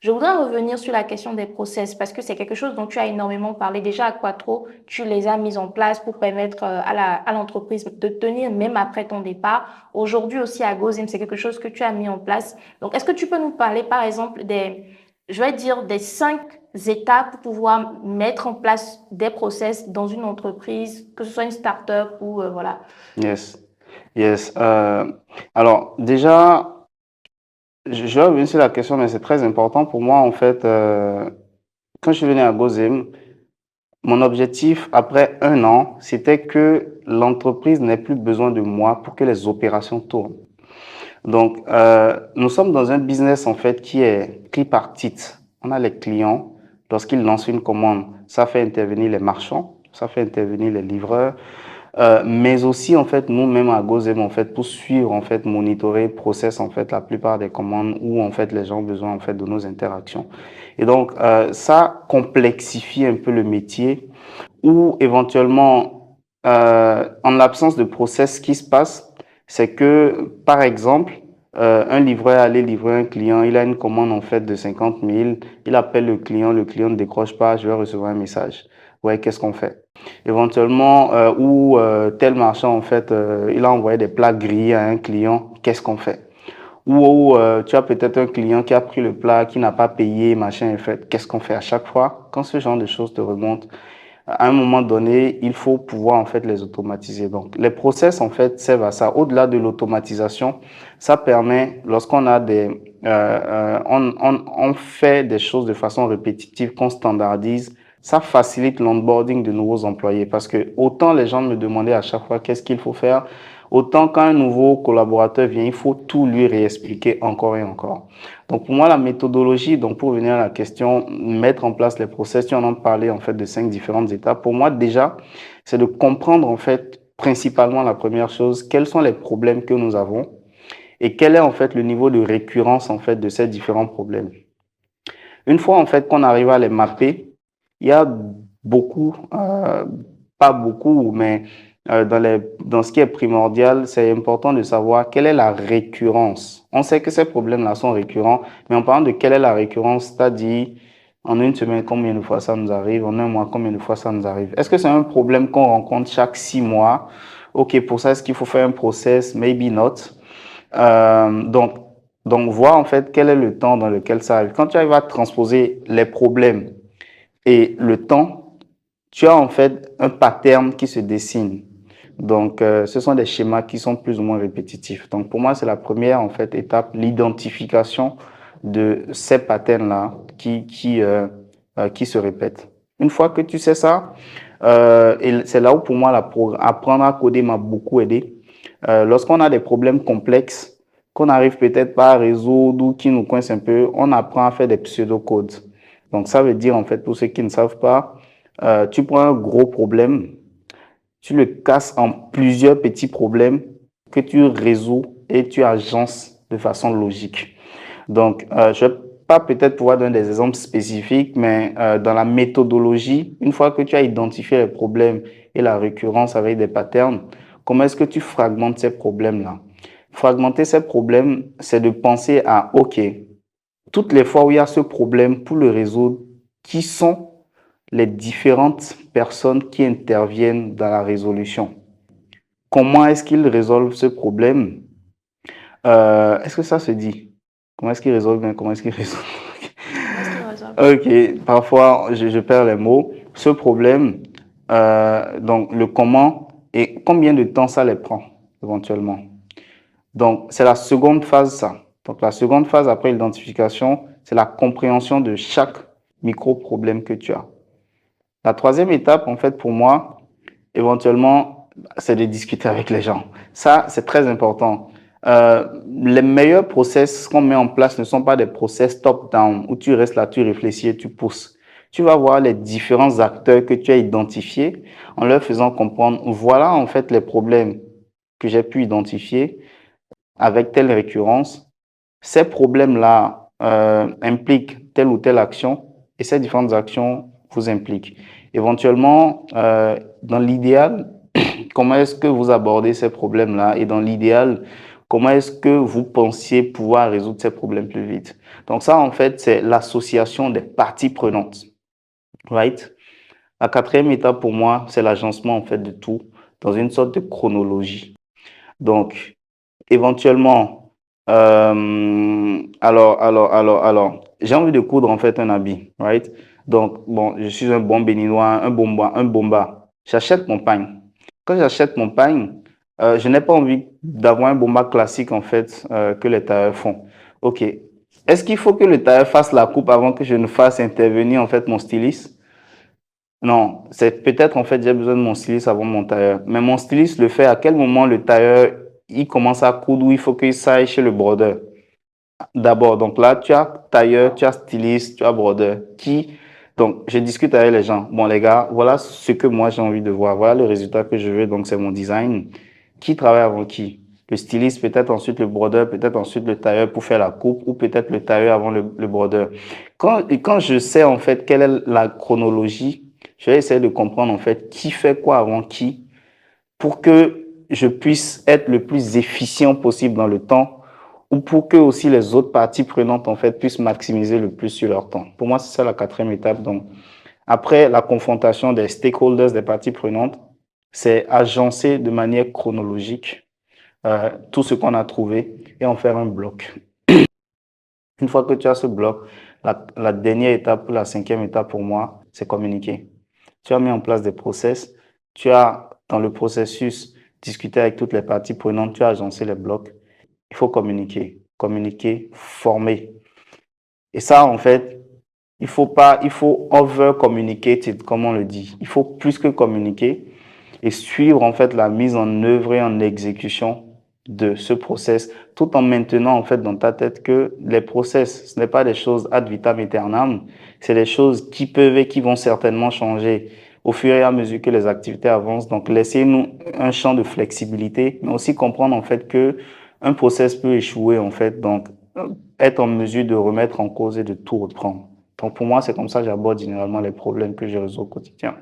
Je voudrais revenir sur la question des process parce que c'est quelque chose dont tu as énormément parlé. Déjà à Quattro, tu les as mis en place pour permettre à l'entreprise de tenir même après ton départ. Aujourd'hui aussi à Gozim, c'est quelque chose que tu as mis en place. Donc, est-ce que tu peux nous parler, par exemple, je vais dire, des 5 étapes pour pouvoir mettre en place des process dans une entreprise, que ce soit une start-up ou voilà. Yes, yes. Alors, déjà, je vais revenir sur la question, mais c'est très important pour moi, en fait. Quand je suis venu à Gozim, mon objectif, après 1 an, c'était que l'entreprise n'ait plus besoin de moi pour que les opérations tournent. Donc, nous sommes dans un business, en fait, qui est tripartite. On a les clients, lorsqu'ils lancent une commande, ça fait intervenir les marchands, ça fait intervenir les livreurs, mais aussi, en fait, nous-mêmes à Gozem, en fait, pour suivre, en fait, monitorer, process, en fait, la plupart des commandes où, en fait, les gens ont besoin, en fait, de nos interactions. Et donc, ça complexifie un peu le métier ou éventuellement, en l'absence de process, ce qui se passe, c'est que, par exemple, un livreur allait livrer un client, il a une commande, en fait, de 50 000, il appelle le client ne décroche pas, je vais recevoir un message. Ouais, qu'est-ce qu'on fait? Éventuellement, ou tel marchand, en fait, il a envoyé des plats grillés à un client, qu'est-ce qu'on fait? Ou tu as peut-être un client qui a pris le plat, qui n'a pas payé, machin, et fait, qu'est-ce qu'on fait à chaque fois? Quand ce genre de choses te remontent, à un moment donné, il faut pouvoir en fait les automatiser. Donc, les process en fait servent à ça. Au-delà de l'automatisation, ça permet, lorsqu'on a on fait des choses de façon répétitive, qu'on standardise, ça facilite l'onboarding de nouveaux employés parce que autant les gens me demandaient à chaque fois qu'est-ce qu'il faut faire, autant quand un nouveau collaborateur vient, il faut tout lui réexpliquer encore et encore. Donc pour moi, la méthodologie, donc pour revenir à la question, mettre en place les process, tu en as parlé en fait de 5 différentes étapes. Pour moi, déjà, c'est de comprendre en fait principalement la première chose, quels sont les problèmes que nous avons et quel est en fait le niveau de récurrence en fait de ces différents problèmes. Une fois en fait qu'on arrive à les mapper, il y a beaucoup, pas beaucoup, mais dans ce qui est primordial, c'est important de savoir quelle est la récurrence. On sait que ces problèmes-là sont récurrents, mais en parlant de quelle est la récurrence, c'est-à-dire en une semaine, combien de fois ça nous arrive, en un mois, combien de fois ça nous arrive. Est-ce que c'est un problème qu'on rencontre chaque 6 mois? OK, pour ça, est-ce qu'il faut faire un process? Maybe not. Euh, donc, donc, voir en fait quel est le temps dans lequel ça arrive. Quand tu arrives à transposer les problèmes et le temps, tu as en fait un pattern qui se dessine. Donc, ce sont des schémas qui sont plus ou moins répétitifs. Donc, pour moi, c'est la première en fait étape, l'identification de ces patterns-là qui se répètent. Une fois que tu sais ça, et c'est là où pour moi apprendre à coder m'a beaucoup aidé. Lorsqu'on a des problèmes complexes qu'on n'arrive peut-être pas à résoudre ou qui nous coincent un peu, on apprend à faire des pseudocodes. Donc ça veut dire en fait pour ceux qui ne savent pas, tu prends un gros problème, tu le casses en plusieurs petits problèmes que tu résous et tu agences de façon logique. Donc, je ne vais pas peut-être pouvoir donner des exemples spécifiques, mais dans la méthodologie, une fois que tu as identifié les problèmes et la récurrence avec des patterns, comment est-ce que tu fragmentes ces problèmes-là? Fragmenter ces problèmes, c'est de penser à, OK, toutes les fois où il y a ce problème, pour le résoudre, qui sont les différentes personnes qui interviennent dans la résolution? Comment est-ce qu'ils résolvent ce problème? Est-ce que ça se dit? Comment est-ce qu'ils résolvent bien? Comment est-ce qu'ils résolvent? Comment est-ce qu'ils résolvent? Ok, parfois je perds les mots. Ce problème, donc le comment et combien de temps ça les prend éventuellement. Donc c'est la seconde phase ça. Donc la seconde phase après l'identification, c'est la compréhension de chaque micro-problème que tu as. La troisième étape, en fait, pour moi, éventuellement, c'est de discuter avec les gens. Ça, c'est très important. Les meilleurs process qu'on met en place ne sont pas des process top-down où tu restes là, tu réfléchis et tu pousses. Tu vas voir les différents acteurs que tu as identifiés en leur faisant comprendre, voilà en fait les problèmes que j'ai pu identifier avec telle récurrence. Ces problèmes-là impliquent telle ou telle action et ces différentes actions vous impliquent. Éventuellement, dans l'idéal, comment est-ce que vous abordez ces problèmes-là? Et dans l'idéal, comment est-ce que vous pensiez pouvoir résoudre ces problèmes plus vite. Donc ça, en fait, c'est l'association des parties prenantes. Right? La quatrième étape pour moi, c'est l'agencement en fait de tout dans une sorte de chronologie. Donc, éventuellement, j'ai envie de coudre en fait un habit, right? Donc, bon, je suis un bon béninois, un bomba. J'achète mon pagne. Quand j'achète mon pagne, je n'ai pas envie d'avoir un bomba classique en fait que les tailleurs font. Ok. Est-ce qu'il faut que le tailleur fasse la coupe avant que je ne fasse intervenir en fait mon styliste? Non, c'est peut-être en fait j'ai besoin de mon styliste avant mon tailleur. Mais mon styliste le fait à quel moment le tailleur il commence à coudre ou il faut qu'il s'aille chez le brodeur. D'abord, donc là tu as tailleur, tu as styliste, tu as brodeur. Donc je discute avec les gens. Bon les gars, voilà ce que moi j'ai envie de voir. Voilà le résultat que je veux. Donc c'est mon design. Qui travaille avant qui? Le styliste, peut-être ensuite le brodeur, peut-être ensuite le tailleur pour faire la coupe ou peut-être le tailleur avant le brodeur. Quand je sais en fait quelle est la chronologie, je vais essayer de comprendre en fait qui fait quoi avant qui pour que je puisse être le plus efficient possible dans le temps ou pour que aussi les autres parties prenantes en fait puissent maximiser le plus sur leur temps. Pour moi, c'est ça la quatrième étape. Donc, après la confrontation des stakeholders, des parties prenantes, c'est agencer de manière chronologique tout ce qu'on a trouvé et en faire un bloc. Une fois que tu as ce bloc, la dernière étape, la cinquième étape pour moi, c'est communiquer. Tu as mis en place des process, tu as dans le processus discuté avec toutes les parties prenantes, tu as agencé les blocs. Il faut communiquer, former. Et ça, en fait, il faut over-communicated, comme on le dit. Il faut plus que communiquer et suivre en fait la mise en œuvre et en exécution de ce process, tout en maintenant en fait dans ta tête que les process, ce n'est pas des choses ad vitam aeternam, c'est des choses qui peuvent et qui vont certainement changer au fur et à mesure que les activités avancent. Donc, laissez-nous un champ de flexibilité, mais aussi comprendre en fait que un process peut échouer en fait. Donc, être en mesure de remettre en cause et de tout reprendre. Donc, pour moi, c'est comme ça que j'aborde généralement les problèmes que je résous au quotidien.